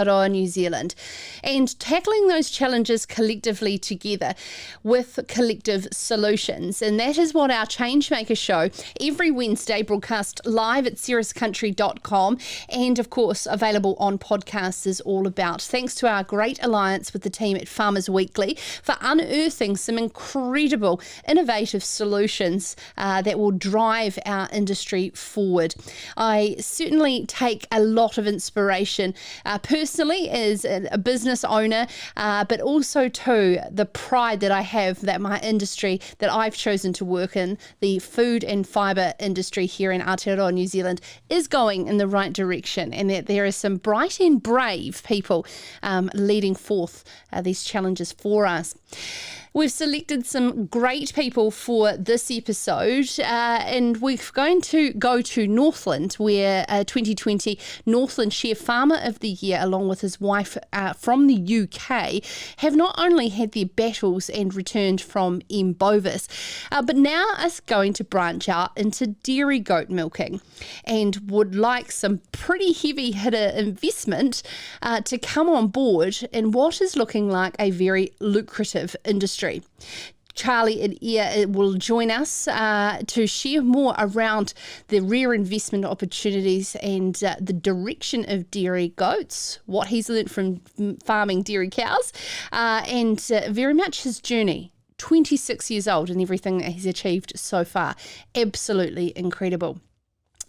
Aotearoa New Zealand, and tackling those challenges collectively together with collective solutions. And that is what our Changemaker show every Wednesday broadcast live at cirruscountry.com and of course available on podcasts is all about. Thanks to our great alliance with the team at Farmers Weekly for unearthing some incredible innovative solutions that will drive our industry forward. I certainly take a lot of inspiration personally as a business owner, but also too the pride that I have that my industry that I've chosen to work in, the food and fibre industry here in Aotearoa, New Zealand, is going in the right direction, and that there are some bright and brave people leading forth these challenges for us. We've selected some great people for this episode, and we're going to go to Northland, where 2020 Northland Chef Farmer of the Year, along with his wife from the UK, have not only had their battles and returned from M. bovis, but now are going to branch out into dairy goat milking, and would like some pretty heavy hitter investment to come on board in what is looking like a very lucrative industry. Charlie Adair will join us to share more around the rare investment opportunities and the direction of dairy goats, what he's learnt from farming dairy cows, and very much his journey. 26 years old and everything that he's achieved so far. Absolutely incredible.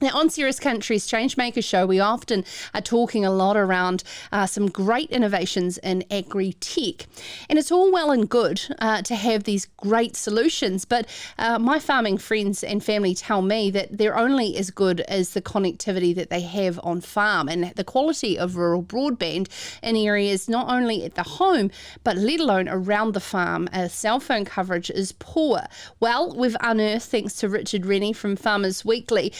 Now, on Cirrus Country's Changemaker show, we often are talking a lot around some great innovations in agri-tech. And it's all well and good to have these great solutions, but my farming friends and family tell me that they're only as good as the connectivity that they have on farm, and the quality of rural broadband in areas not only at the home, but let alone around the farm. Cell phone coverage is poor. Well, we've unearthed, thanks to Richard Rennie from Farmers Weekly,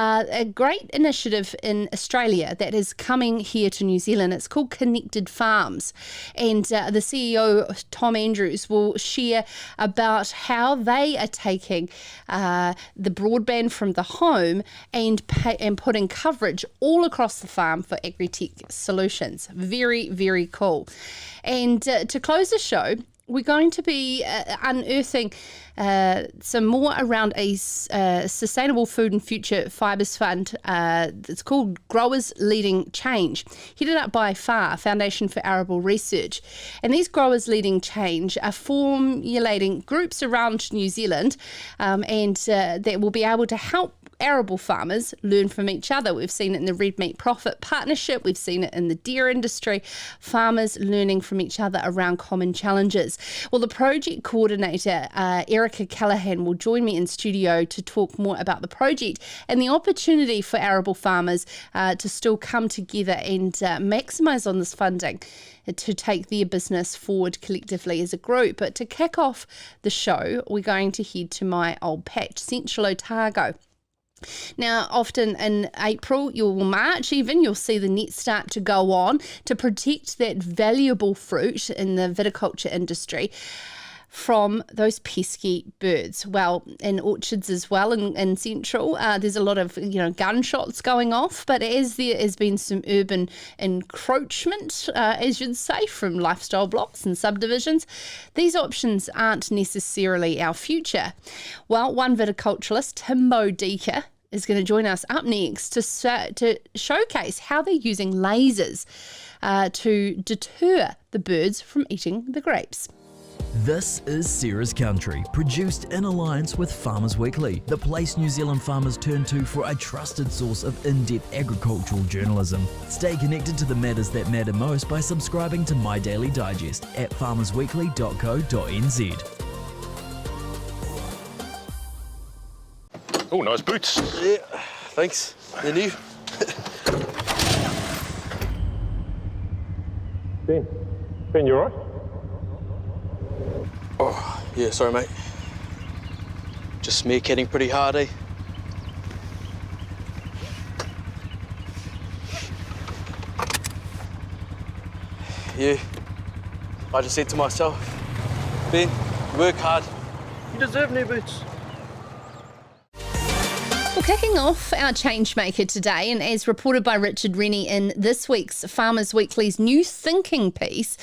a great initiative in Australia that is coming here to New Zealand. It's called Connected Farms, and the CEO Tom Andrews will share about how they are taking the broadband from the home and putting coverage all across the farm for agri-tech solutions. Very, very cool. And to close the show, we're going to be unearthing some more around a Sustainable Food and Future Fibres Fund. It's called Growers Leading Change, headed up by FAR, Foundation for Arable Research. And these Growers Leading Change are formulating groups around New Zealand and that will be able to help arable farmers learn from each other. We've seen it in the Red Meat Profit Partnership. We've seen it in the dairy industry. Farmers learning from each other around common challenges. Well, the project coordinator, Callaghan, will join me in studio to talk more about the project and the opportunity for arable farmers to still come together and maximise on this funding to take their business forward collectively as a group. But to kick off the show, we're going to head to my old patch, Central Otago. Now, often in April, March even, you'll see the nets start to go on to protect that valuable fruit in the viticulture industry from those pesky birds. Well, in orchards as well in Central, there's a lot of gunshots going off, but as there has been some urban encroachment, as you'd say, from lifestyle blocks and subdivisions, these options aren't necessarily our future. Well, one viticulturalist, Timbo Deaker, is going to join us up next to showcase how they're using lasers to deter the birds from eating the grapes. This is Cirrus Country, produced in alliance with Farmers Weekly, the place New Zealand farmers turn to for a trusted source of in-depth agricultural journalism. Stay connected to the matters that matter most by subscribing to My Daily Digest at farmersweekly.co.nz. Oh, nice boots. Yeah, thanks. They're new. Ben, you alright? Oh, yeah, sorry, mate. Just meerkatting pretty hard, eh? Yeah, I just said to myself, Ben, you work hard, you deserve new boots. Well, Kicking off our Changemaker today, and as reported by Richard Rennie in this week's Farmers Weekly's New Thinking piece,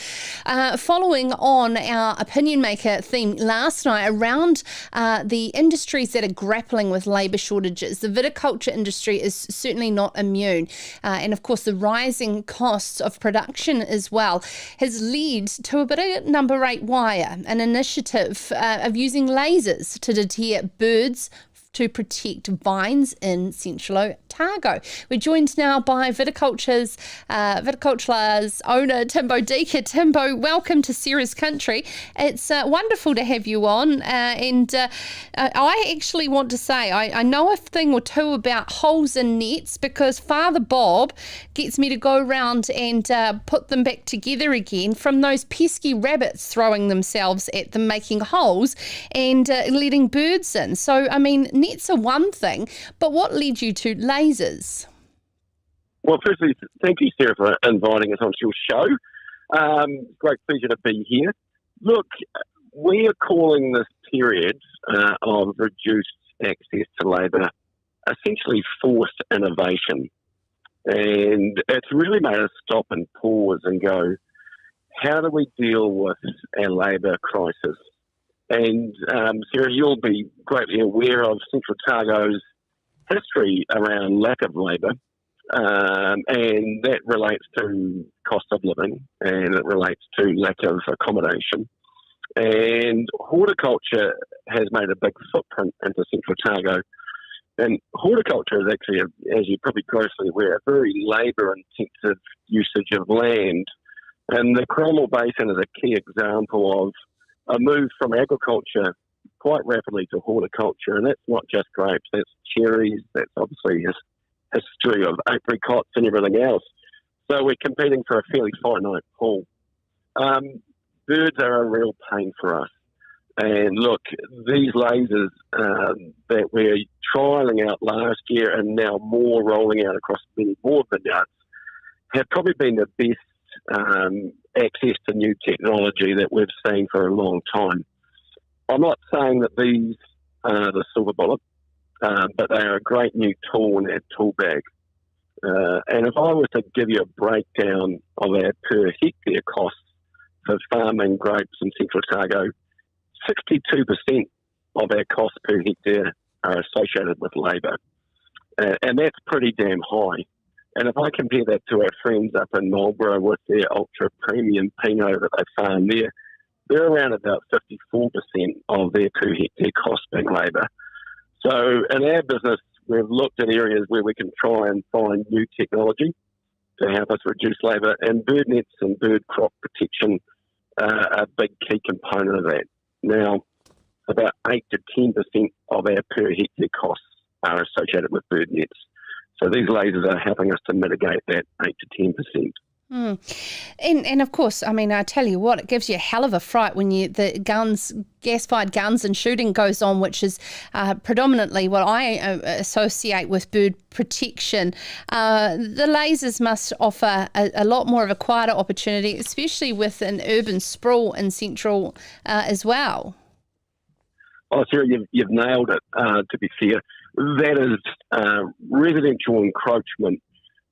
following on our Opinion Maker theme last night around the industries that are grappling with labour shortages. The viticulture industry is certainly not immune. And of course, the rising costs of production as well has led to a bit of number 8 wire, an initiative of using lasers to deter birds to protect vines in Central Otago. We're joined now by Viticultura's owner, Timbo Deaker. Timbo, welcome to Sarah's Country. It's wonderful to have you on. I actually want to say I know a thing or two about holes in nets because Father Bob gets me to go around and put them back together again from those pesky rabbits throwing themselves at them, making holes and letting birds in. So, I mean, nets are one thing, but what led you to lasers? Well, firstly, thank you, Sarah, for inviting us onto your show. Great pleasure to be here. Look, we are calling this period of reduced access to labour essentially forced innovation. And it's really made us stop and pause and go, how do we deal with our labour crisis? And Sarah, you'll be greatly aware of Central Otago's history around lack of labour, and that relates to cost of living, and it relates to lack of accommodation. And horticulture has made a big footprint into Central Otago. And horticulture is actually, as you're probably grossly aware, a very labour-intensive usage of land. And the Cromwell Basin is a key example of a move from agriculture quite rapidly to horticulture, and that's not just grapes, that's cherries, that's obviously a history of apricots and everything else. So we're competing for a fairly finite pool. Birds are a real pain for us. And look, these lasers that we're trialling out last year and now more rolling out across many more vineyards have probably been the best access to new technology that we've seen for a long time. I'm not saying that these are the silver bullet, but they are a great new tool in our tool bag. And if I were to give you a breakdown of our per hectare costs for farming grapes in Central Otago, 62% of our costs per hectare are associated with labour. And that's pretty damn high. And if I compare that to our friends up in Marlborough with their ultra premium Pinot that they farm there, they're around about 54% of their per hectare cost being labour. So in our business, we've looked at areas where we can try and find new technology to help us reduce labour, and bird nets and bird crop protection are a big key component of that. Now, about 8 to 10% of our per hectare costs are associated with bird nets. So these lasers are helping us to mitigate that 8 to 10%. And of course, I mean, I tell you what, it gives you a hell of a fright when the gas-fired guns and shooting goes on, which is predominantly what I associate with bird protection. The lasers must offer a lot more of a quieter opportunity, especially with an urban sprawl in Central as well. Oh, Sarah, you've nailed it, to be fair. That is, residential encroachment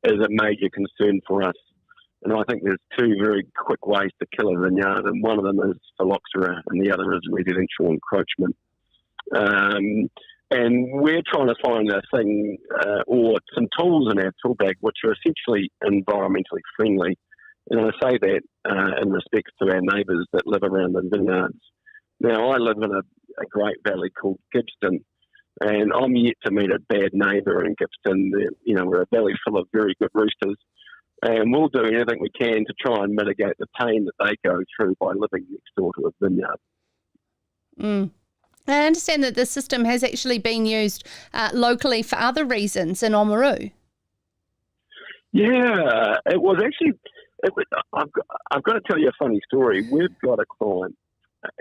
is a major concern for us. And I think there's two very quick ways to kill a vineyard, and one of them is phylloxera and the other is residential encroachment. And we're trying to find a thing or some tools in our tool bag which are essentially environmentally friendly. And I say that in respect to our neighbours that live around the vineyards. Now, I live in a great valley called Gippsland, and I'm yet to meet a bad neighbour in Gippsland. We're a valley full of very good roosters, and we'll do anything we can to try and mitigate the pain that they go through by living next door to a vineyard. I understand that the system has actually been used locally for other reasons in Oamaru. Yeah, it was actually... I've got to tell you a funny story. We've got a client.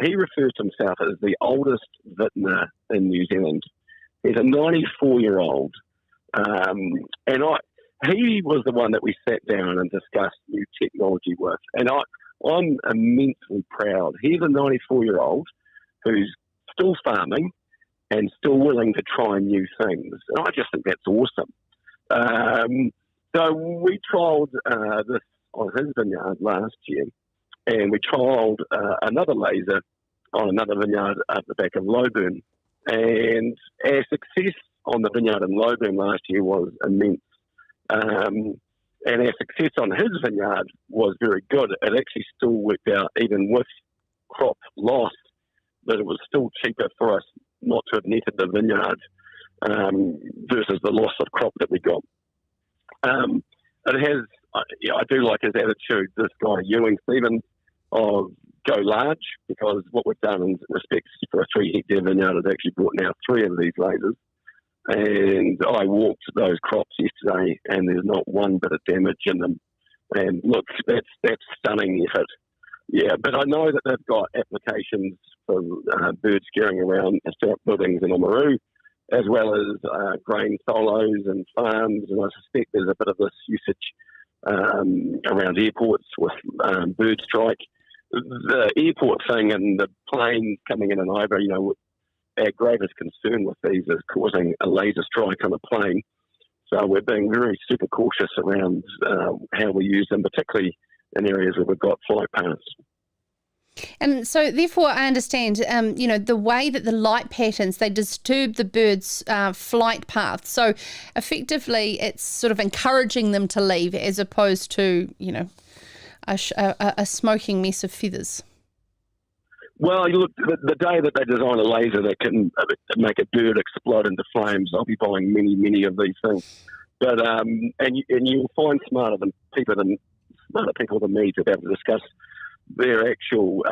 He refers to himself as the oldest vintner in New Zealand. He's a 94-year-old. He was the one that we sat down and discussed new technology with. And I'm immensely proud. He's a 94-year-old who's still farming, and still willing to try new things. And I just think that's awesome. So we trialled this on his vineyard last year, and we trialled another laser on another vineyard at the back of Lowburn. And our success on the vineyard in Lowburn last year was immense. And our success on his vineyard was very good. It actually still worked out, even with crop loss, that it was still cheaper for us not to have netted the vineyard versus the loss of crop that we got. I do like his attitude, this guy Ewing Stevens, of go large, because what we've done in respects for a 3-hectare vineyard is actually brought now 3 of these lasers. And I walked those crops yesterday, and there's not one bit of damage in them. And look, that's stunning effort. Yeah, but I know that they've got applications for bird scaring around historic buildings in Oamaru, as well as grain silos and farms, and I suspect there's a bit of this usage around airports with bird strike. The airport thing and the planes coming in and over, our greatest concern with these is causing a laser strike on a plane. So we're being very super cautious around how we use them, particularly in areas where we've got flight paths. And so, therefore, I understand, the way that the light patterns, they disturb the bird's flight path. So, effectively, it's sort of encouraging them to leave as opposed to, a smoking mess of feathers. Well, look, the day that they design a laser that can make a bird explode into flames, I'll be buying many, many of these things. But and you'll find smarter people than me to be able to discuss their actual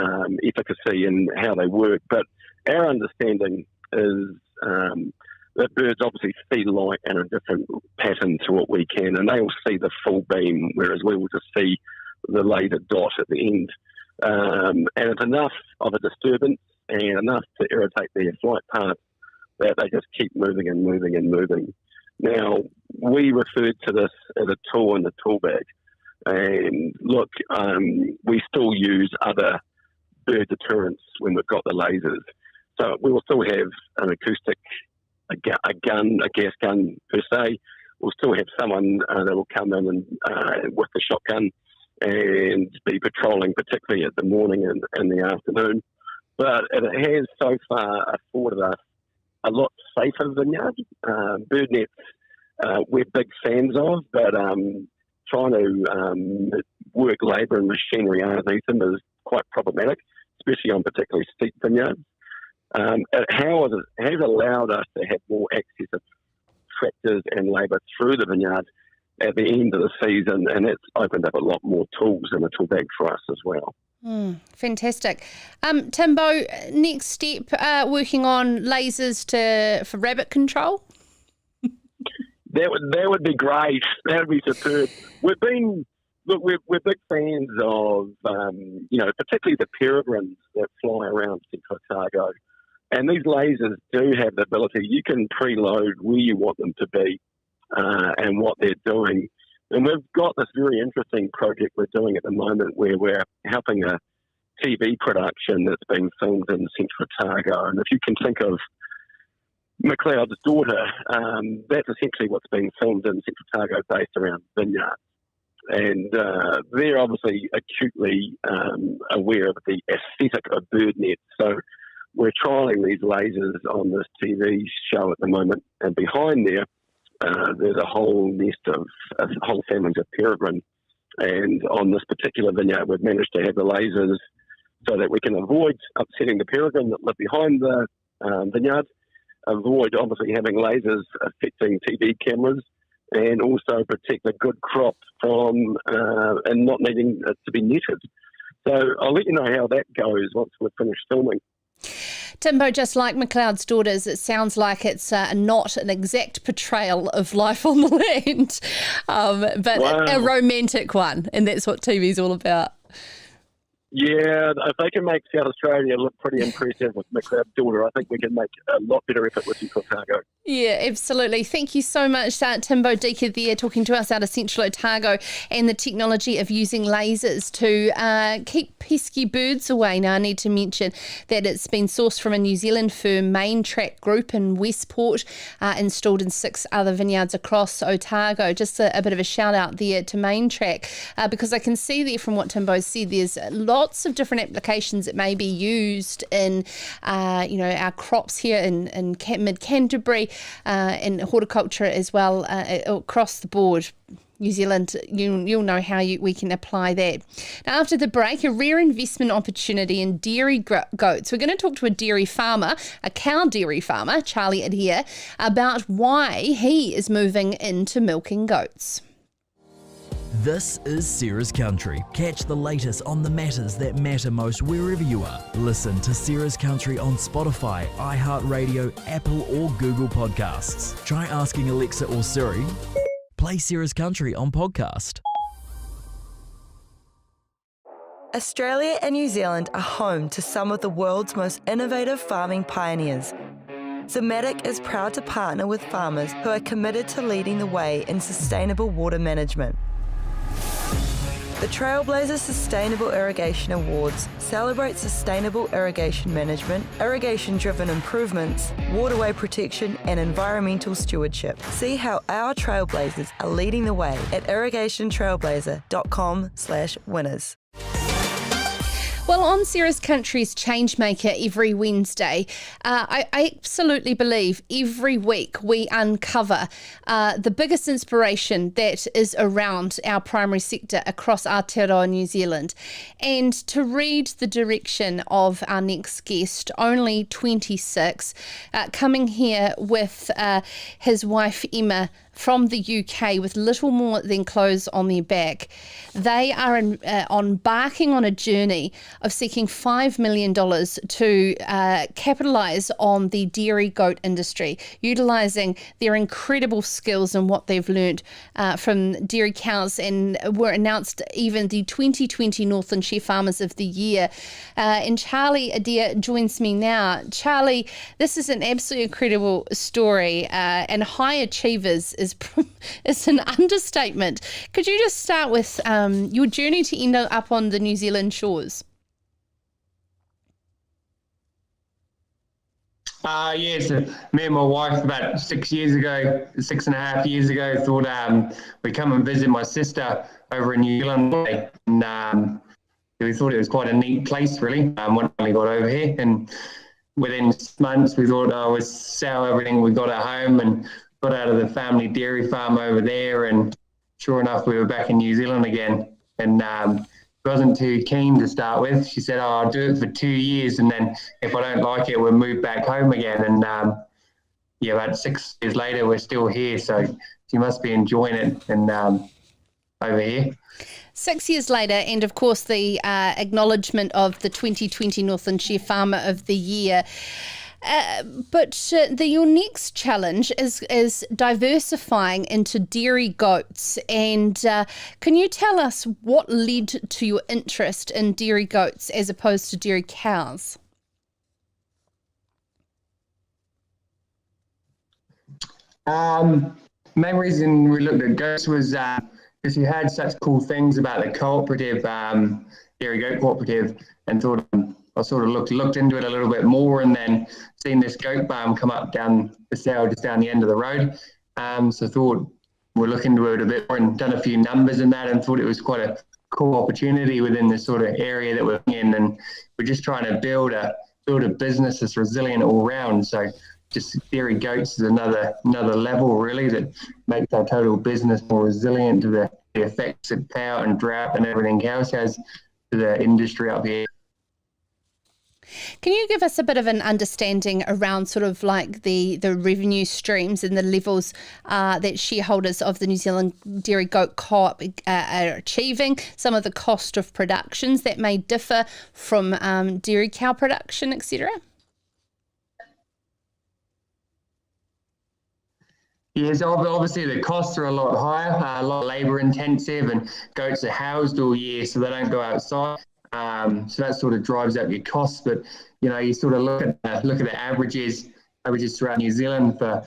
efficacy and how they work. But our understanding is that birds obviously see light in a different pattern to what we can, and they will see the full beam, whereas we will just see the laser dot at the end. And it's enough of a disturbance and enough to irritate their flight path that they just keep moving and moving and moving. Now, we referred to this as a tool in the tool bag. And look, we still use other bird deterrents when we've got the lasers. So we will still have an acoustic, a gas gun per se. We'll still have someone that will come in and with the shotgun and be patrolling, particularly at the morning and in the afternoon. But it has so far afforded us a lot safer vineyard. Bird nets we're big fans of, but trying to work labour and machinery underneath them is quite problematic, especially on particularly steep vineyards. It has allowed us to have more access of tractors and labour through the vineyard at the end of the season, and it's opened up a lot more tools in the tool bag for us as well. Fantastic. Timbo, next step, working on lasers for rabbit control? That would be great. That would be superb. We're big fans of, particularly the peregrines that fly around Central Otago. And these lasers do have the ability, you can preload where you want them to be and what they're doing. And we've got this very interesting project we're doing at the moment where we're helping a TV production that's being filmed in Central Otago. And if you can think of McLeod's Daughter, that's essentially what's being filmed in Central Otago based around vineyards. And they're obviously acutely aware of the aesthetic of bird nets. So we're trialling these lasers on this TV show at the moment. And behind there's a whole nest of whole families of peregrine. And on this particular vineyard, we've managed to have the lasers so that we can avoid upsetting the peregrine that live behind the vineyard, avoid obviously having lasers affecting TV cameras, and also protect a good crop from and not needing it to be netted. So I'll let you know how that goes once we're finished filming. Timbo, just like McLeod's Daughters, it sounds like it's not an exact portrayal of life on the land, but a romantic one, and that's what TV's all about. Yeah, if they can make South Australia look pretty impressive with McLeod's daughter, I think we can make a lot better effort with Otago. Yeah, absolutely. Thank you so much, Timbo Deaker there, talking to us out of Central Otago and the technology of using lasers to keep pesky birds away. Now, I need to mention that it's been sourced from a New Zealand firm, Main Track Group in Westport, installed in 6 other vineyards across Otago. Just a bit of a shout out there to Main Track, because I can see there from what Timbo said, there's lots of different applications that may be used in, our crops here in mid-Canterbury, in horticulture as well, across the board. New Zealand, you'll know how we can apply that. Now, after the break, a rare investment opportunity in dairy goats. We're going to talk to a dairy farmer, a cow dairy farmer, Charlie Adair, about why he is moving into milking goats. This is Sarah's Country. Catch the latest on the matters that matter most wherever you are. Listen to Sarah's Country on Spotify, iHeartRadio, Apple or Google Podcasts. Try asking Alexa or Siri. Play Sarah's Country on podcast. Australia and New Zealand are home to some of the world's most innovative farming pioneers. Zematic is proud to partner with farmers who are committed to leading the way in sustainable water management. The Trailblazer Sustainable Irrigation Awards celebrate sustainable irrigation management, irrigation-driven improvements, waterway protection and environmental stewardship. See how our Trailblazers are leading the way at irrigationtrailblazer.com/winners. Well, on Sarah's Country's Changemaker every Wednesday, I absolutely believe every week we uncover the biggest inspiration that is around our primary sector across Aotearoa, New Zealand. And to read the direction of our next guest, only 26, coming here with his wife Emma from the UK with little more than clothes on their back. They are embarking on a journey of seeking $5 million to capitalise on the dairy goat industry, utilising their incredible skills and what they've learnt from dairy cows, and were announced even the 2020 Northern Shire Farmers of the Year. And Charlie Adair joins me now. Charlie, this is an absolutely incredible story, and high achievers is an understatement. Could you just start with your journey to end up on the New Zealand shores? Yes, me and my wife about 6.5 years ago, thought we'd come and visit my sister over in New Zealand, and we thought it was quite a neat place, really, when we got over here. And within 6 months, we thought, we'd sell everything we got at home and got out of the family dairy farm over there. And sure enough, we were back in New Zealand again. And wasn't too keen to start with. She said, I'll do it for 2 years, and then if I don't like it, we'll move back home again. And about 6 years later, we're still here. So she must be enjoying it and over here. 6 years later, and of course the acknowledgement of the 2020 Northern Shire Farmer of the Year. But your next challenge is diversifying into dairy goats. And can you tell us what led to your interest in dairy goats as opposed to dairy cows? Main reason we looked at goats was because you had such cool things about the cooperative, dairy goat cooperative, and thought I sort of looked into it a little bit more, and then seen this goat farm come up down the south, just down the end of the road. So thought we'll look into it a bit more, and done a few numbers in that, and thought it was quite a cool opportunity within this sort of area that we're in. And we're just trying to build a business that's resilient all round. So just dairy goats is another level, really, that makes our total business more resilient to the effects of power and drought and everything else has to the industry up here. Can you give us a bit of an understanding around sort of like the revenue streams and the levels that shareholders of the New Zealand Dairy Goat Co-op are achieving, some of the cost of productions that may differ from dairy cow production, etc.? Yes, obviously the costs are a lot higher, a lot labour intensive, and goats are housed all year, so they don't go outside. So that sort of drives up your costs. But you sort of look at the averages throughout New Zealand for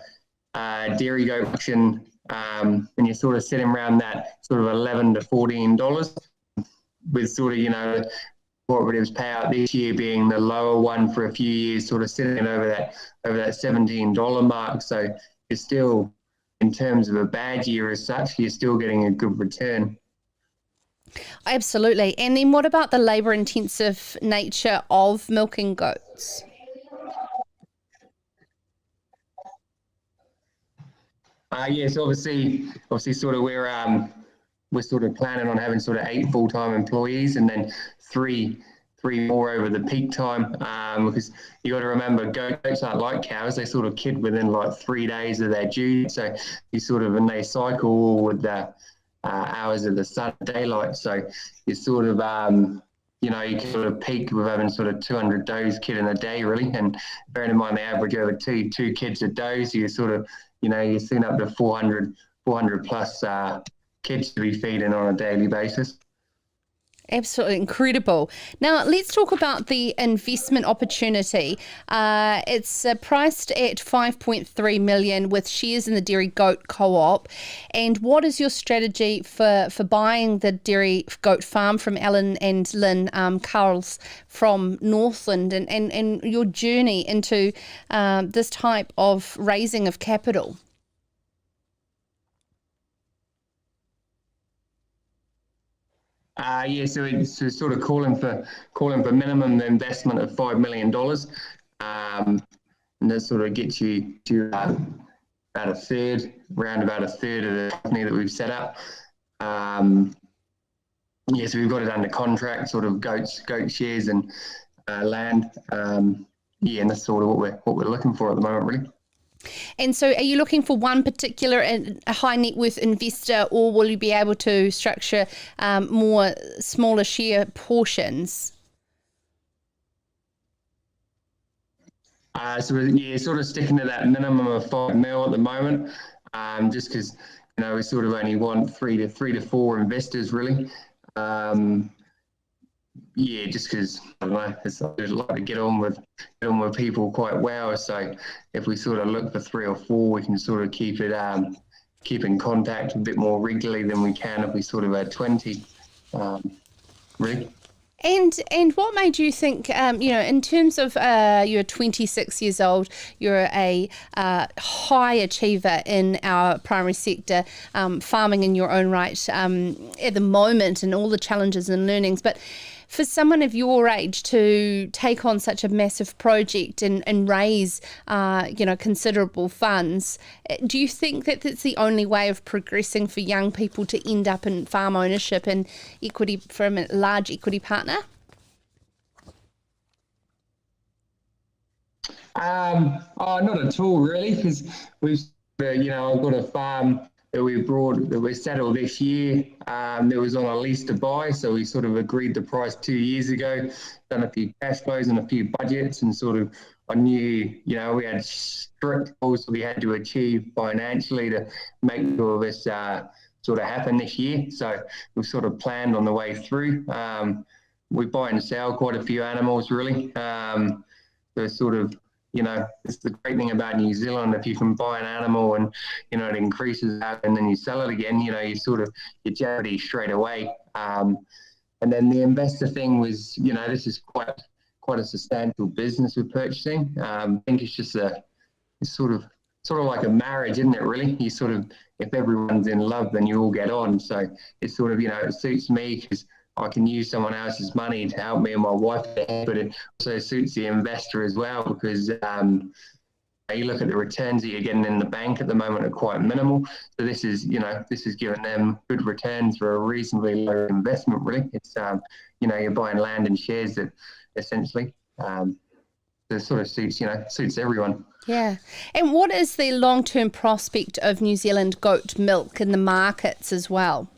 dairy goat production, and you're sort of sitting around that sort of $11 to $14, with sort of cooperatives payout this year being the lower one for a few years, sort of sitting over that $17 mark. So you're still, in terms of a bad year as such, you're still getting a good return. Absolutely. And then what about the labour-intensive nature of milking goats? Yes, obviously, sort of we're sort of planning on having sort of 8 full-time employees, and then three more over the peak time, because you got to remember, goats aren't like cows. They sort of kid within like 3 days of their due. So and they cycle with the hours of the sun, daylight. So you sort of you can sort of peak with having sort of 200 does kid in a day, really. And bearing in mind the average over two kids a does, you sort of you're seeing up to 400 plus kids to be feeding on a daily basis. Absolutely incredible. Now, let's talk about the investment opportunity. It's priced at $5.3 million with shares in the Dairy Goat Co-op. And what is your strategy for buying the Dairy Goat Farm from Alan and Lynn Carls from Northland, and your journey into this type of raising of capital? So it's sort of calling for minimum investment of $5 million, and that sort of gets you to around about a third of the company that we've set up. So we've got it under contract, sort of goat shares and land. And that's sort of what we're looking for at the moment, really. And so are you looking for one particular high net worth investor, or will you be able to structure more smaller share portions? So we're sort of sticking to that minimum of $5 million at the moment, just because we sort of only want three to four investors, really. Just because I don't know, I'd like to get on with people quite well. So if we sort of look for 3 or 4, we can sort of keep in contact a bit more regularly than we can if we sort of had 20. Really. And what made you think, in terms of you're 26 years old, you're a high achiever in our primary sector, farming in your own right at the moment, and all the challenges and learnings, but for someone of your age to take on such a massive project and raise, considerable funds, do you think that that's the only way of progressing for young people to end up in farm ownership and equity from a large equity partner? Not at all, really, because we've, I've got a farm that we settled this year. That was on a lease to buy, so we sort of agreed the price 2 years ago, done a few cash flows and a few budgets, and sort of I knew, we had strict goals that we had to achieve financially to make sure this sort of happen this year. So we've sort of planned on the way through. We buy and sell quite a few animals, really. So sort of, it's the great thing about New Zealand. If you can buy an animal and, it increases out and then you sell it again, you sort of get jeopardy straight away. And then the investor thing was, this is quite a substantial business we're purchasing. I think it's just it's sort of like a marriage, isn't it, really? You sort of, if everyone's in love, then you all get on. So it's sort of, it suits me because I can use someone else's money to help me and my wife, but it also suits the investor as well, because you look at the returns that you're getting in the bank at the moment are quite minimal. So this is giving them good returns for a reasonably low investment, really. It's, you're buying land and shares that essentially that sort of suits everyone. Yeah. And what is the long-term prospect of New Zealand goat milk in the markets as well?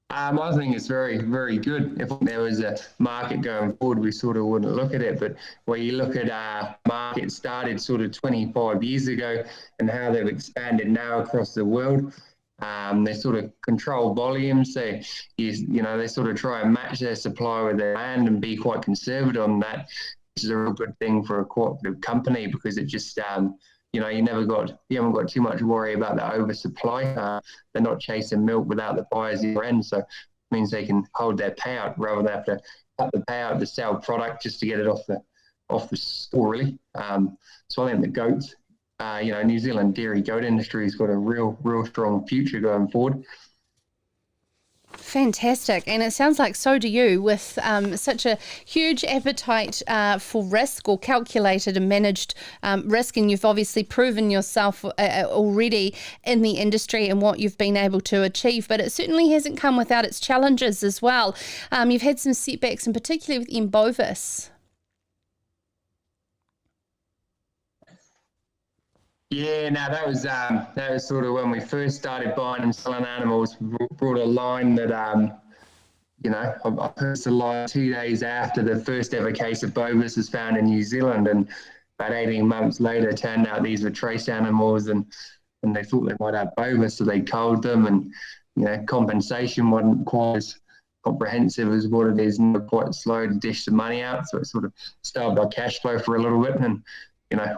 I think it's very, very good. If there was a market going forward, we sort of wouldn't look at it. But when you look at market started sort of 25 years ago and how they've expanded now across the world, They sort of control volumes. They sort of try and match their supply with their land and be quite conservative on that, which is a real good thing for a cooperative company, because it just, you haven't got too much worry about the oversupply. They're not chasing milk without the buyers either end, so it means they can hold their payout rather than have to cut the payout to sell product just to get it off the store, really. So I think the goats, New Zealand dairy goat industry has got a real strong future going forward. Fantastic. And it sounds like so do you, with such a huge appetite for risk, or calculated and managed risk. And you've obviously proven yourself already in the industry and what you've been able to achieve. But it certainly hasn't come without its challenges as well. You've had some setbacks, and particularly with M. bovis. Yeah, no, that was sort of when we first started buying and selling animals. Brought a line that, I purchased the line 2 days after the first ever case of bovis was found in New Zealand, and about 18 months later, it turned out these were trace animals, and they thought they might have bovis, so they culled them, and compensation wasn't quite as comprehensive as what it is, and quite slow to dish the money out, so it sort of starved our cash flow for a little bit, and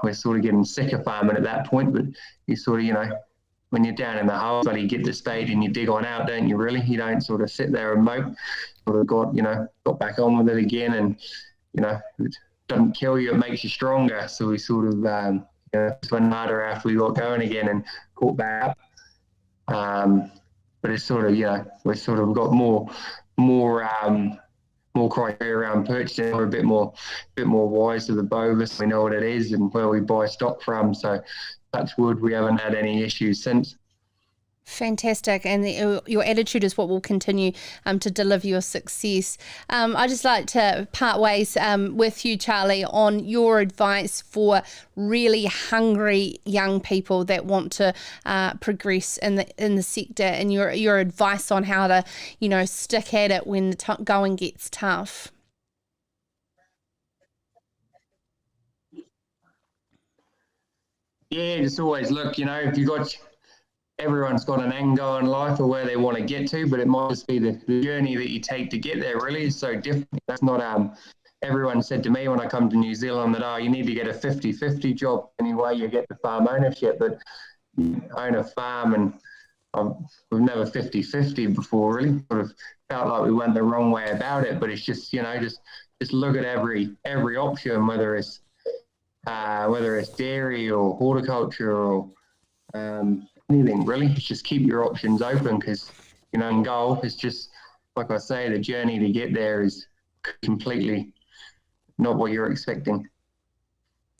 we're sort of getting sick of farming at that point. But you sort of, when you're down in the hole, you get the spade and you dig on out, don't you, really? You don't sort of sit there and mope. Sort of got back on with it again, and, it doesn't kill you, it makes you stronger. So we sort of, went harder after we got going again and caught back up. But it's sort of, we've sort of got more criteria around purchasing. We're a bit more wise to the bovis. We know what it is and where we buy stock from. So touch wood, we haven't had any issues since. Fantastic. And your attitude is what will continue to deliver your success. I'd just like to part ways with you, Charlie, on your advice for really hungry young people that want to progress in the sector, and your advice on how to, stick at it when the going gets tough. Yeah, just always look, if you got... Everyone's got an end goal in life or where they want to get to, but it might just be the journey that you take to get there really is so different. That's not, everyone said to me when I come to New Zealand that, you need to get a 50-50 job anyway, you get the farm ownership, but you own a farm, and we've never 50-50 before really. Sort of felt like we went the wrong way about it, but it's just, just look at every option, whether it's dairy or horticulture or, anything really. Just keep your options open, because in goal, it's just like I say, the journey to get there is completely not what you're expecting.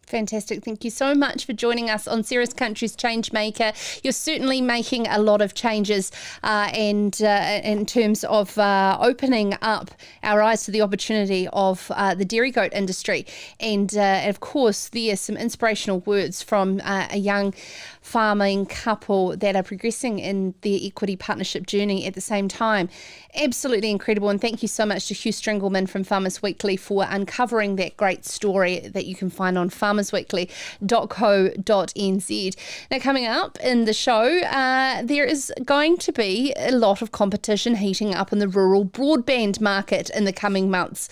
Fantastic. Thank you so much for joining us on Ceres Country's Changemaker. You're certainly making a lot of changes and in terms of opening up our eyes to the opportunity of the dairy goat industry. And of course, there's some inspirational words from a young farming couple that are progressing in their equity partnership journey at the same time. Absolutely incredible. And thank you so much to Hugh Stringleman from Farmers Weekly for uncovering that great story that you can find on farmersweekly.co.nz. Now, coming up in the show, there is going to be a lot of competition heating up in the rural broadband market in the coming months.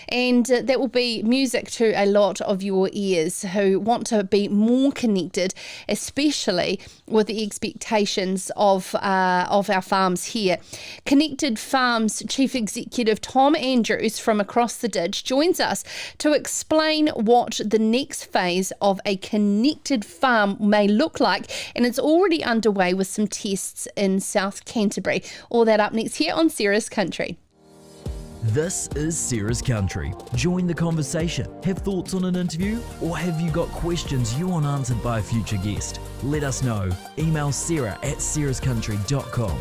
And that will be music to a lot of your ears who want to be more connected, especially with the expectations of our farms here. Connected Farms Chief Executive Tom Andrews from across the ditch joins us to explain what the next phase of a connected farm may look like, and it's already underway with some tests in South Canterbury. All that up next here on Ceres Country. This is Ceres Country. Join the conversation. Have thoughts on an interview? Or have you got questions you want answered by a future guest? Let us know. Email sarah@cerescountry.com.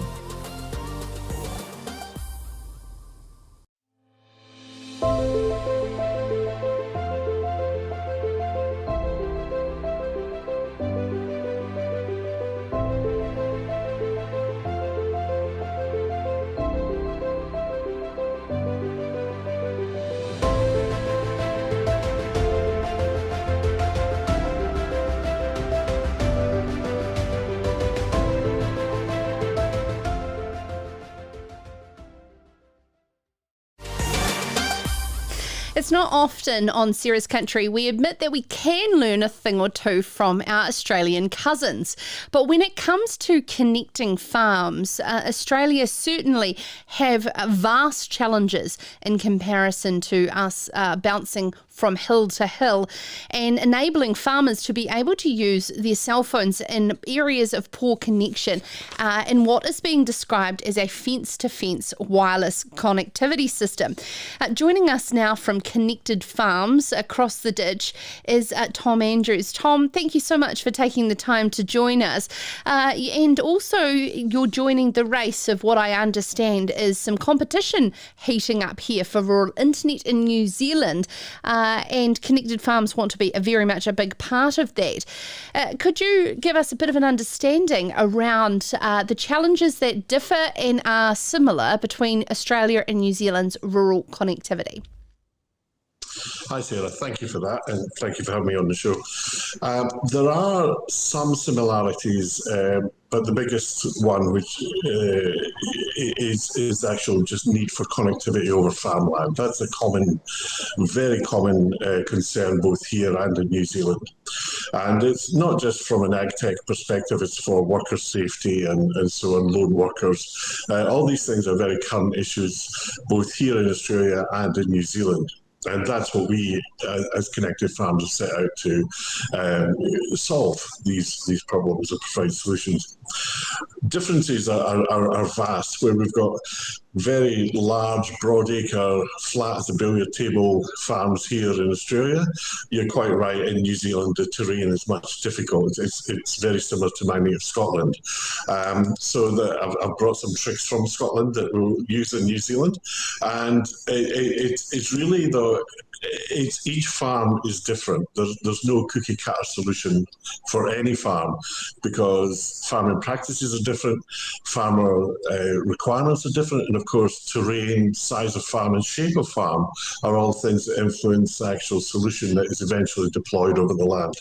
It's not often on Sarah's Country we admit that we can learn a thing or two from our Australian cousins. But when it comes to connecting farms, Australia certainly have vast challenges in comparison to us bouncing from hill to hill and enabling farmers to be able to use their cell phones in areas of poor connection in what is being described as a fence-to-fence wireless connectivity system. Joining us now from Connected Farms across the ditch is Tom Andrews. Tom, thank you so much for taking the time to join us. And also you're joining the race of what I understand is some competition heating up here for rural internet in New Zealand. And Connected Farms want to be very much a big part of that. Could you give us a bit of an understanding around the challenges that differ and are similar between Australia and New Zealand's rural connectivity? Hi, Sarah. Thank you for that, and thank you for having me on the show. There are some similarities, but the biggest one, which is the actual just need for connectivity over farmland. That's a very common concern both here and in New Zealand. And it's not just from an ag tech perspective, it's for worker safety and so on, lone workers. All these things are very current issues both here in Australia and in New Zealand. And that's what we, as Connected Farms, have set out to solve these problems and provide solutions. Differences are vast, where we've got very large, broadacre, flat as a billiard table farms here in Australia. You're quite right, in New Zealand the terrain is much difficult. It's very similar to my native Scotland. I've brought some tricks from Scotland that we'll use in New Zealand. And it's really, though, each farm is different. There's no cookie cutter solution for any farm, because farming practices are different, farmer requirements are different, and of course terrain, size of farm and shape of farm are all things that influence the actual solution that is eventually deployed over the land.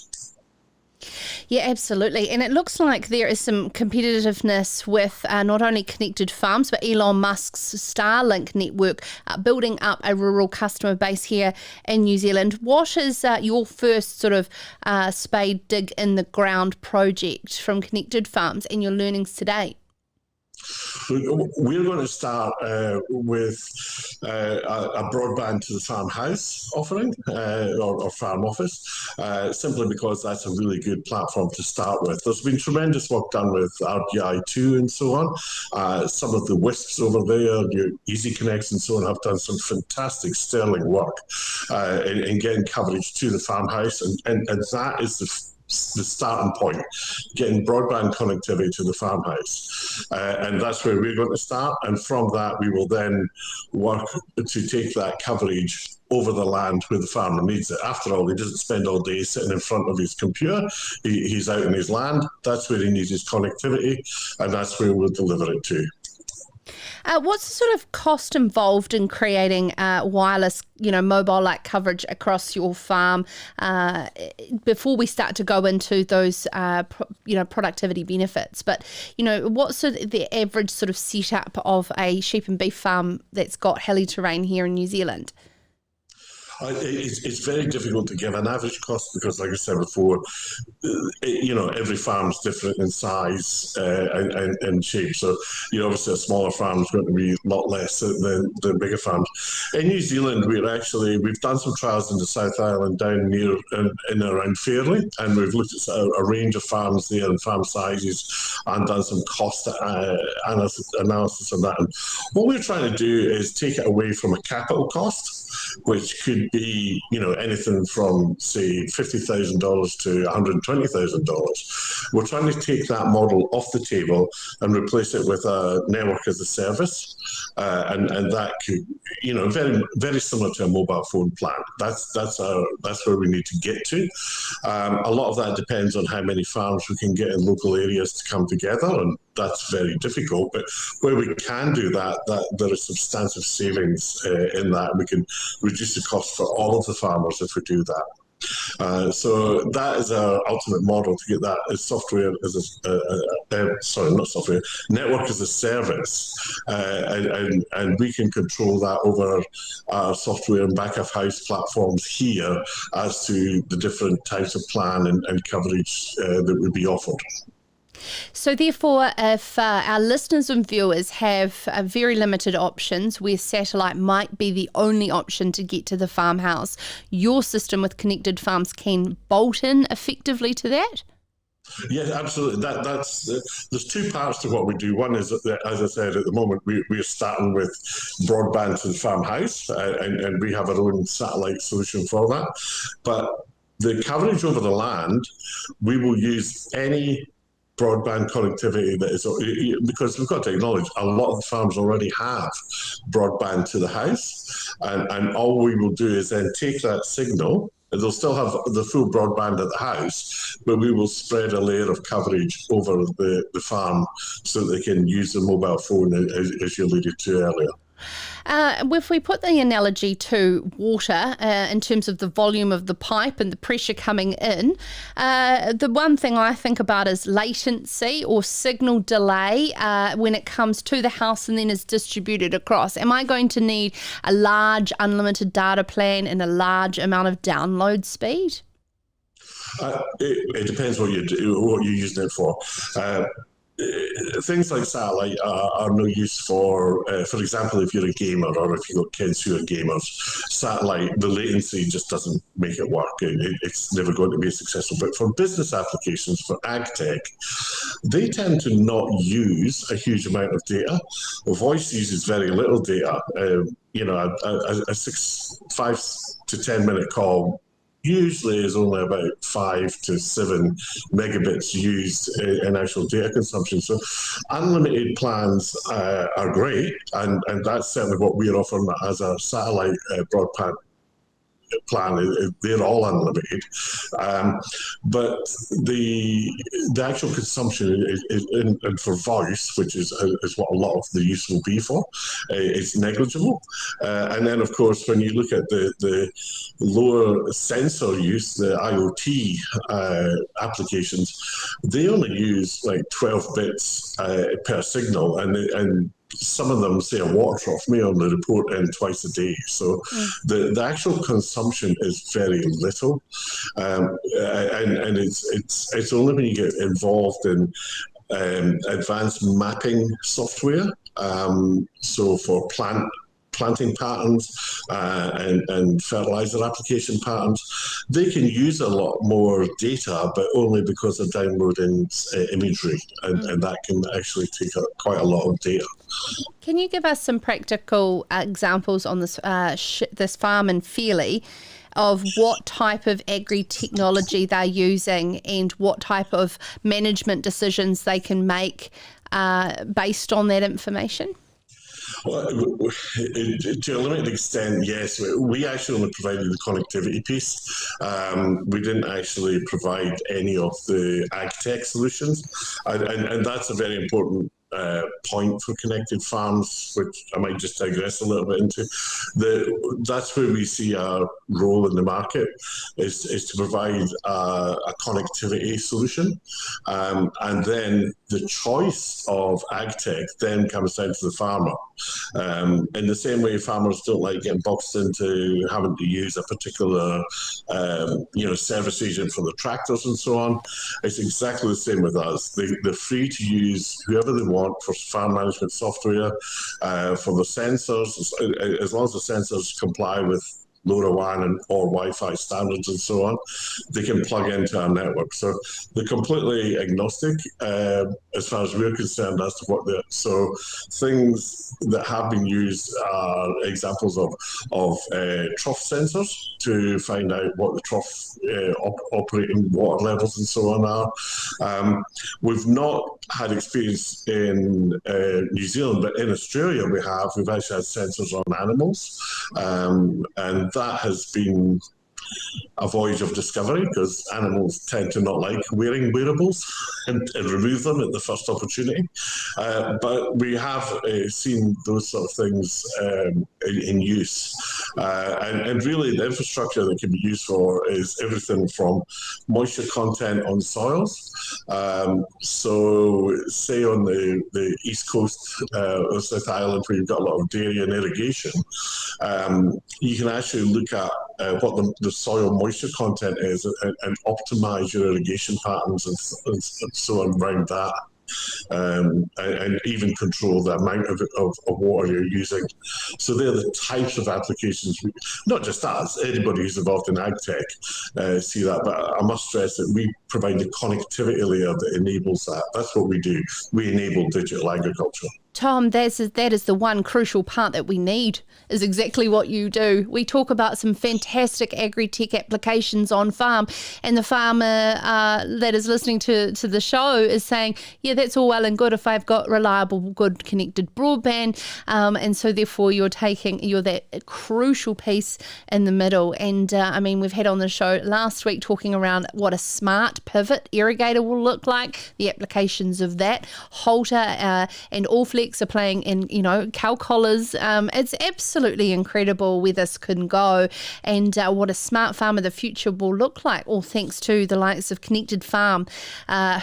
Yeah, absolutely. And it looks like there is some competitiveness with not only Connected Farms, but Elon Musk's Starlink network building up a rural customer base here in New Zealand. What is your first sort of spade dig in the ground project from Connected Farms and your learnings today? We're going to start with a broadband to the farmhouse offering or farm office, simply because that's a really good platform to start with. There's been tremendous work done with RPI2 and so on. Some of the WISPs over there, your Easy Connects and so on, have done some fantastic sterling work in getting coverage to the farmhouse, and that is the starting point, getting broadband connectivity to the farmhouse. And that's where we're going to start. And from that, we will then work to take that coverage over the land where the farmer needs it. After all, he doesn't spend all day sitting in front of his computer. He's out in his land. That's where he needs his connectivity, and that's where we'll deliver it to. What's the sort of cost involved in creating wireless, mobile-like coverage across your farm before we start to go into those, productivity benefits? But, what's sort of the average sort of setup of a sheep and beef farm that's got hilly terrain here in New Zealand? It's very difficult to give an average cost because, like I said before, every farm's different in size and shape. So, obviously a smaller farm is going to be a lot less than bigger farms. In New Zealand, we've done some trials in the South Island down near in around Fairley, and we've looked at a range of farms there and farm sizes and done some cost analysis on that. And what we're trying to do is take it away from a capital cost, which could be, anything from, say, $50,000 to $120,000. We're trying to take that model off the table and replace it with a network as a service, and that could, very, very similar to a mobile phone plan. That's where we need to get to. A lot of that depends on how many farms we can get in local areas to come together, and that's very difficult. But where we can do that there is substantive savings in that. We can reduce the cost for all of the farmers if we do that. So that is our ultimate model to get that as software as not software, network as a service, and we can control that over our software and back of house platforms here as to the different types of plan and coverage that would be offered. So therefore, if our listeners and viewers have very limited options where satellite might be the only option to get to the farmhouse, your system with Connected Farms can bolt in effectively to that? Yes, absolutely. There's two parts to what we do. One is, as I said, at the moment, we're starting with broadband to the farmhouse, and we have our own satellite solution for that. But the coverage over the land, we will use any broadband connectivity that is, because we've got to acknowledge a lot of the farms already have broadband to the house, and all we will do is then take that signal. They'll still have the full broadband at the house, but we will spread a layer of coverage over the farm so that they can use the mobile phone, as you alluded to earlier. If we put the analogy to water in terms of the volume of the pipe and the pressure coming in, the one thing I think about is latency or signal delay when it comes to the house and then is distributed across. Am I going to need a large unlimited data plan and a large amount of download speed? It depends what you're using it for. Things like satellite are no use for example, if you're a gamer or if you've got kids who are gamers, satellite, the latency just doesn't make it work. It's never going to be successful. But for business applications, for ag tech, they tend to not use a huge amount of data. Voice uses very little data. A 5 to 10 minute call usually is only about 5 to 7 megabits used in actual data consumption. So unlimited plans are great, and that's certainly what we're offering as a satellite broadband plan. They're all unlimited, but the actual consumption and for voice, which is what a lot of the use will be for, is negligible. And then, of course, when you look at the lower sensor use, the IoT applications, they only use like 12 bits per signal, and some of them, say a water trough, may only report in twice a day. So the actual consumption is very little, and it's only when you get involved in advanced mapping software. So for planting patterns and fertilizer application patterns, they can use a lot more data, but only because they're downloading imagery, and that can actually take quite a lot of data. Can you give us some practical examples on this this farm in Fairlie of what type of agri-technology they're using and what type of management decisions they can make based on that information? Well, to a limited extent, yes. We actually only provided the connectivity piece. We didn't actually provide any of the ag tech solutions, and that's a very important point for connected farms, which I might just digress a little bit into. That's where we see our role in the market is to provide a connectivity solution, and then the choice of ag tech then comes down to the farmer. In the same way farmers don't like getting boxed into having to use a particular service agent for the tractors and so on, it's exactly the same with us. They're free to use whoever they want for farm management software, for the sensors, as long as the sensors comply with LoRaWAN or Wi-Fi standards and so on, they can plug into our network. So they're completely agnostic as far as we're concerned as to what they're. So things that have been used are examples of trough sensors to find out what the trough operating water levels and so on are. We've not had experience in New Zealand, but in Australia we've actually had sensors on animals, and that has been a voyage of discovery, because animals tend to not like wearing wearables and remove them at the first opportunity. But we have seen those sort of things in use. And really the infrastructure that can be used for is everything from moisture content on soils. So say on the east coast of South Island, where you've got a lot of dairy and irrigation, you can actually look at what the soil moisture content is and optimize your irrigation patterns and so on around that. And even control the amount of water you're using. So they're the types of applications, not just us, anybody who's involved in ag tech see that, but I must stress that we provide the connectivity layer that enables that. That's what we do. We enable digital agriculture. Tom, that is the one crucial part that we need, is exactly what you do. We talk about some fantastic agri-tech applications on farm, and the farmer that is listening to the show is saying, yeah, that's all well and good if I've got reliable, good connected broadband, and so therefore you're that crucial piece in the middle. And I mean, we've had on the show last week talking around what a smart pivot irrigator will look like, the applications of that. Halter and Allflex are playing in, cow collars. It's absolutely incredible where this can go, and what a smart farm of the future will look like, all thanks to the likes of Connected Farm,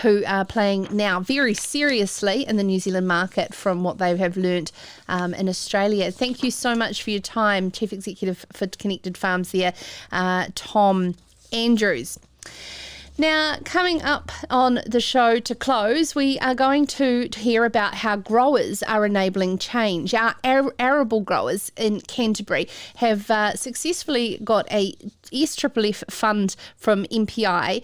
who are playing now very seriously in the New Zealand market from what they have learnt in Australia. Thank you so much for your time, Chief Executive for Connected Farms there, Tom Andrews. Now, coming up on the show to close, we are going to hear about how growers are enabling change. Our arable growers in Canterbury have successfully got a SFFF fund from MPI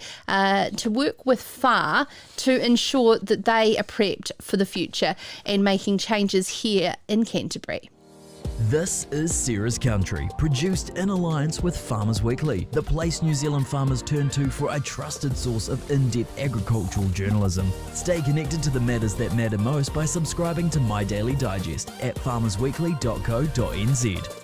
to work with FAR to ensure that they are prepped for the future and making changes here in Canterbury. This is Sarah's Country, produced in alliance with Farmers Weekly, the place New Zealand farmers turn to for a trusted source of in-depth agricultural journalism. Stay connected to the matters that matter most by subscribing to My Daily Digest at farmersweekly.co.nz.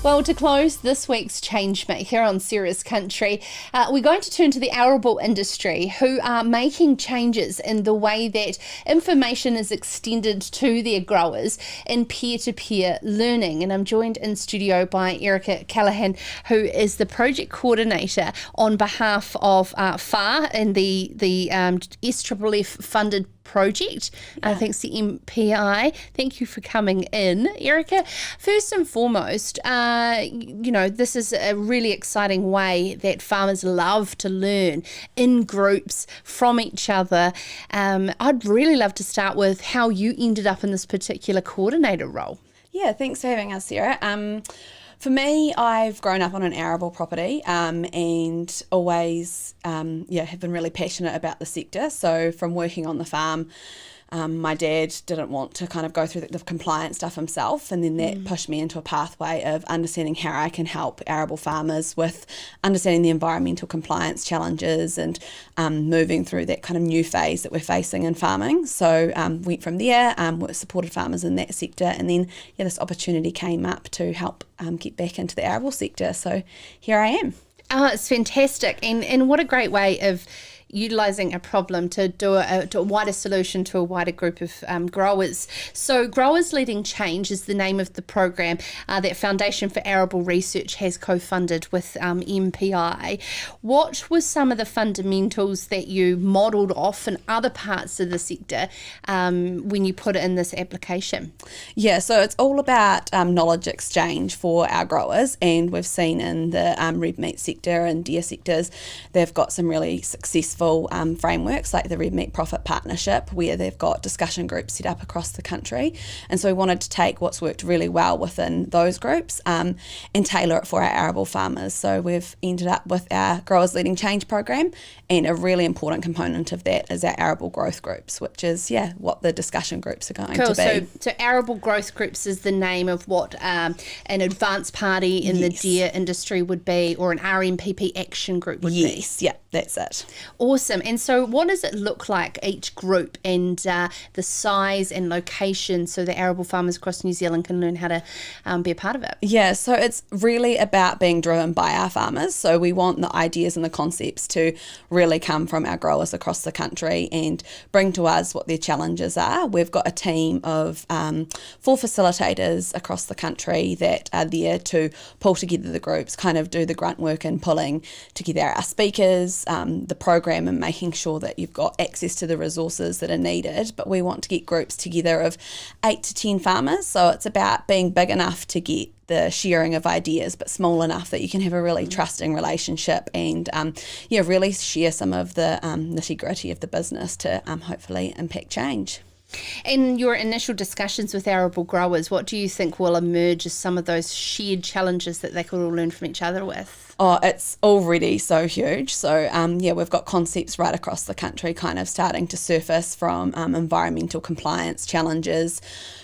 Well, to close this week's Changemaker on Sarah's Country, we're going to turn to the arable industry, who are making changes in the way that information is extended to their growers in peer-to-peer learning. And I'm joined in studio by Erica Callaghan, who is the project coordinator on behalf of FAR and the SFFF-funded project. I think it's the MPI. Thank you for coming in, Erica. First and foremost, this is a really exciting way that farmers love to learn in groups from each other. I'd really love to start with how you ended up in this particular coordinator role. Yeah, thanks for having us, Sarah. For me, I've grown up on an arable property and always have been really passionate about the sector. So from working on the farm, my dad didn't want to kind of go through the compliance stuff himself, and then that pushed me into a pathway of understanding how I can help arable farmers with understanding the environmental compliance challenges and moving through that kind of new phase that we're facing in farming. So went from there, supported farmers in that sector, and then this opportunity came up to help get back into the arable sector. So here I am. Oh, it's fantastic, and what a great way of utilising a problem to do a wider solution to a wider group of growers. So Growers Leading Change is the name of the program that Foundation for Arable Research has co-funded with MPI. What were some of the fundamentals that you modelled off in other parts of the sector when you put it in this application? Yeah, so it's all about knowledge exchange for our growers, and we've seen in the red meat sector and deer sectors, they've got some really successful successful frameworks like the Red Meat Profit Partnership, where they've got discussion groups set up across the country. And so we wanted to take what's worked really well within those groups and tailor it for our arable farmers. So we've ended up with our Growers Leading Change program, and a really important component of that is our arable growth groups, which is, what the discussion groups are going to be. So arable growth groups is the name of what an advanced party in the deer industry would be, or an RMPP action group would be. Yes, yeah, that's it. Awesome. And so what does it look like, each group, and the size and location, so the arable farmers across New Zealand can learn how to be a part of it? Yeah, so it's really about being driven by our farmers. So we want the ideas and the concepts to really come from our growers across the country and bring to us what their challenges are. We've got a team of 4 facilitators across the country that are there to pull together the groups, kind of do the grunt work and pulling together our speakers, the program, and making sure that you've got access to the resources that are needed. But we want to get groups together of 8 to 10 farmers. So it's about being big enough to get the sharing of ideas, but small enough that you can have a really trusting relationship and really share some of the nitty-gritty of the business to hopefully impact change. In your initial discussions with arable growers, what do you think will emerge as some of those shared challenges that they could all learn from each other with? Oh, it's already so huge. So, we've got concepts right across the country kind of starting to surface, from environmental compliance challenges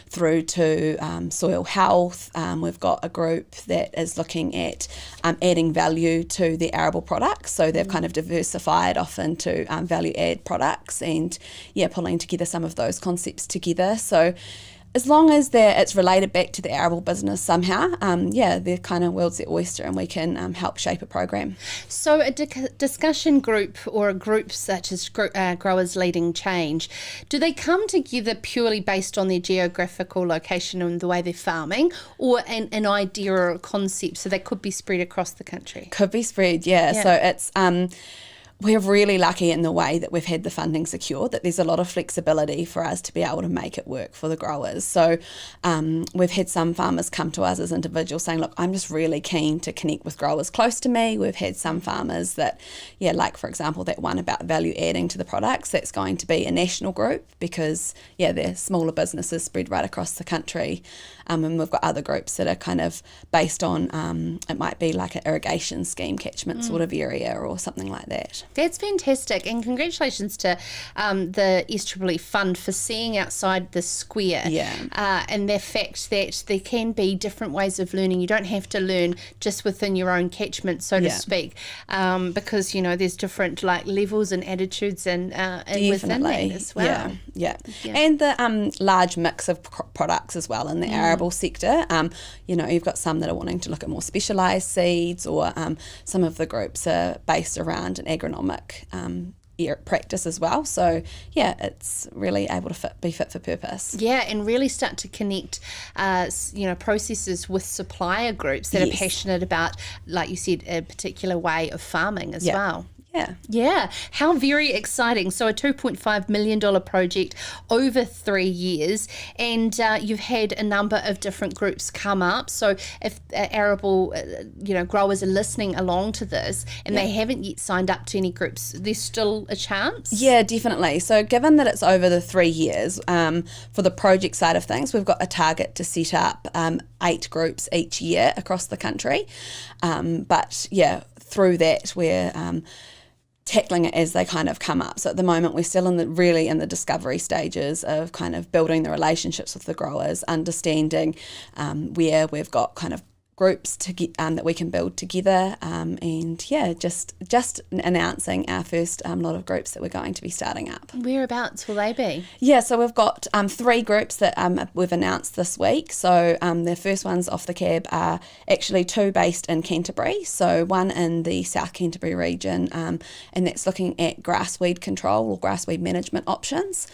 through to soil health. We've got a group that is looking at adding value to the arable products. So they've kind of diversified off into value add products and, pulling together some of those concepts together. So as long as it's related back to the arable business somehow, they're kind of world's their oyster, and we can help shape a program. So a discussion group, or a group such as Growers Leading Change, do they come together purely based on their geographical location and the way they're farming, or an idea or a concept, so they could be spread across the country? Could be spread, yeah. So it's... We're really lucky in the way that we've had the funding secured, that there's a lot of flexibility for us to be able to make it work for the growers. So we've had some farmers come to us as individuals saying, look, I'm just really keen to connect with growers close to me. We've had some farmers that, like for example, that one about value adding to the products, that's going to be a national group because, they're smaller businesses spread right across the country. And we've got other groups that are kind of based on, it might be like an irrigation scheme catchment sort of area or something like that. That's fantastic, and congratulations to the SEEE Fund for seeing outside the square, and the fact that there can be different ways of learning. You don't have to learn just within your own catchment, so to speak, because there's different levels and attitudes and within that as well. And the large mix of products as well in the arable sector. You've got some that are wanting to look at more specialised seeds, or some of the groups are based around an agronomic practice as well. So it's really able to be fit for purpose. And really start to connect processors with supplier groups that are passionate about, like you said, a particular way of farming as well. Yeah, how very exciting. So a $2.5 million project over 3 years, and you've had a number of different groups come up. So if arable growers are listening along to this and they haven't yet signed up to any groups, there's still a chance? Yeah, definitely. So given that it's over the 3 years, for the project side of things, we've got a target to set up 8 groups each year across the country. But through that we're tackling it as they kind of come up. So at the moment we're still in the discovery stages of kind of building the relationships with the growers, understanding where we've got kind of groups to get that we can build together, and just announcing our first lot of groups that we're going to be starting up. Whereabouts will they be? So we've got 3 groups that we've announced this week. So the first ones off the cab are actually 2 based in Canterbury, so one in the South Canterbury region, and that's looking at grassweed control or grassweed management options.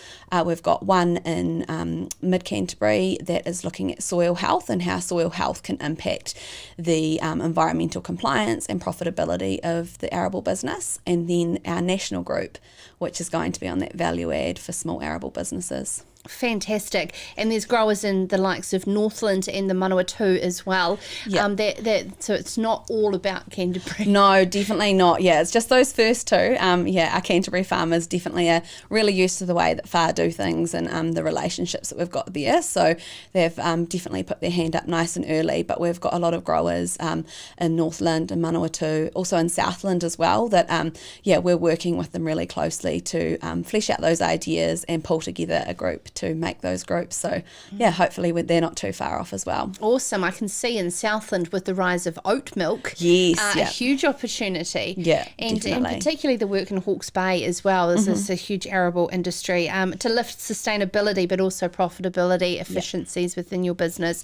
We've got one in mid Canterbury that is looking at soil health and how soil health can impact the environmental compliance and profitability of the arable business, and then our national group, which is going to be on that value add for small arable businesses. Fantastic. And there's growers in the likes of Northland and the Manawatu as well. Yeah. So it's not all about Canterbury. No, definitely not. Yeah, it's just those first two. Our Canterbury farmers definitely are really used to the way that FAR do things and the relationships that we've got there. So they've definitely put their hand up nice and early. But we've got a lot of growers in Northland and Manawatu, also in Southland as well, that we're working with them really closely to flesh out those ideas and pull together a group to make those groups. So hopefully they're not too far off as well. Awesome. I can see in Southland with the rise of oat milk, a huge opportunity. Yeah, and definitely. particularly the work in Hawke's Bay as well. This is a huge arable industry to lift sustainability but also profitability, efficiencies within your business.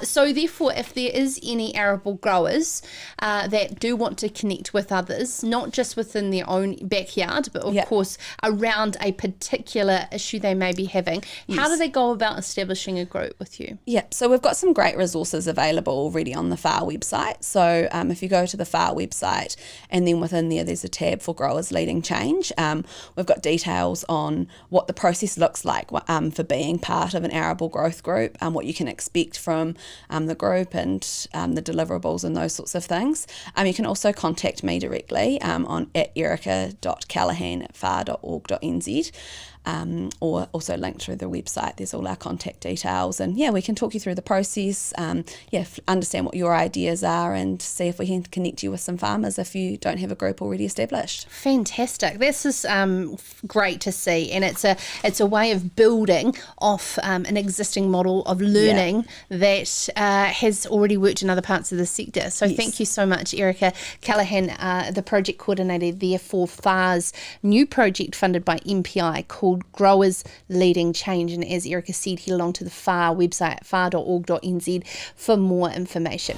So therefore, if there is any arable growers that do want to connect with others, not just within their own backyard, but of course around a particular issue they may be having, how do they go about establishing a group with you? Yeah, so we've got some great resources available already on the FAR website. So if you go to the FAR website and then within there's a tab for Growers Leading Change, we've got details on what the process looks like for being part of an arable growth group, what you can expect from the group and the deliverables and those sorts of things. You can also contact me directly on at erica.callaghan@far.org.nz. Or also linked through the website. There's all our contact details, and we can talk you through the process, understand what your ideas are and see if we can connect you with some farmers if you don't have a group already established. Fantastic. This is great to see, and it's a way of building off an existing model of learning that has already worked in other parts of the sector. So thank you so much, Erica Callaghan, the project coordinator there for FAR's new project funded by MPI called Growers Leading Change. And as Erica said, head along to the FAR website at far.org.nz for more information.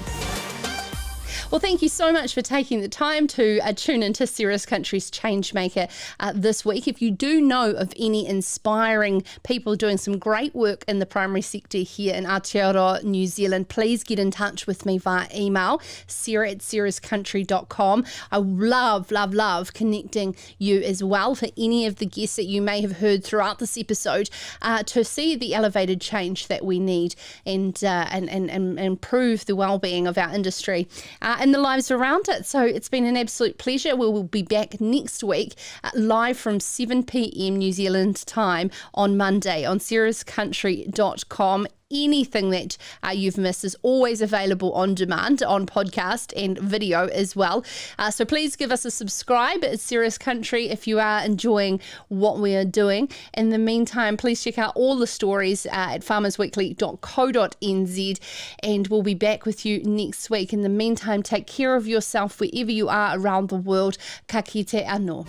Well, thank you so much for taking the time to tune into Ceres Country's Changemaker this week. If you do know of any inspiring people doing some great work in the primary sector here in Aotearoa, New Zealand, please get in touch with me via email, sarah@cerescountry.com. I love connecting you as well for any of the guests that you may have heard throughout this episode to see the elevated change that we need and improve the well-being of our industry and the lives around it. So it's been an absolute pleasure. We will be back next week live from 7 p.m. New Zealand time on Monday on cerescountry.com. Anything that you've missed is always available on demand on podcast and video as well. So please give us a subscribe at Ceres Country if you are enjoying what we are doing. In the meantime, please check out all the stories at farmersweekly.co.nz, and we'll be back with you next week. In the meantime, take care of yourself wherever you are around the world. Ka kite anō.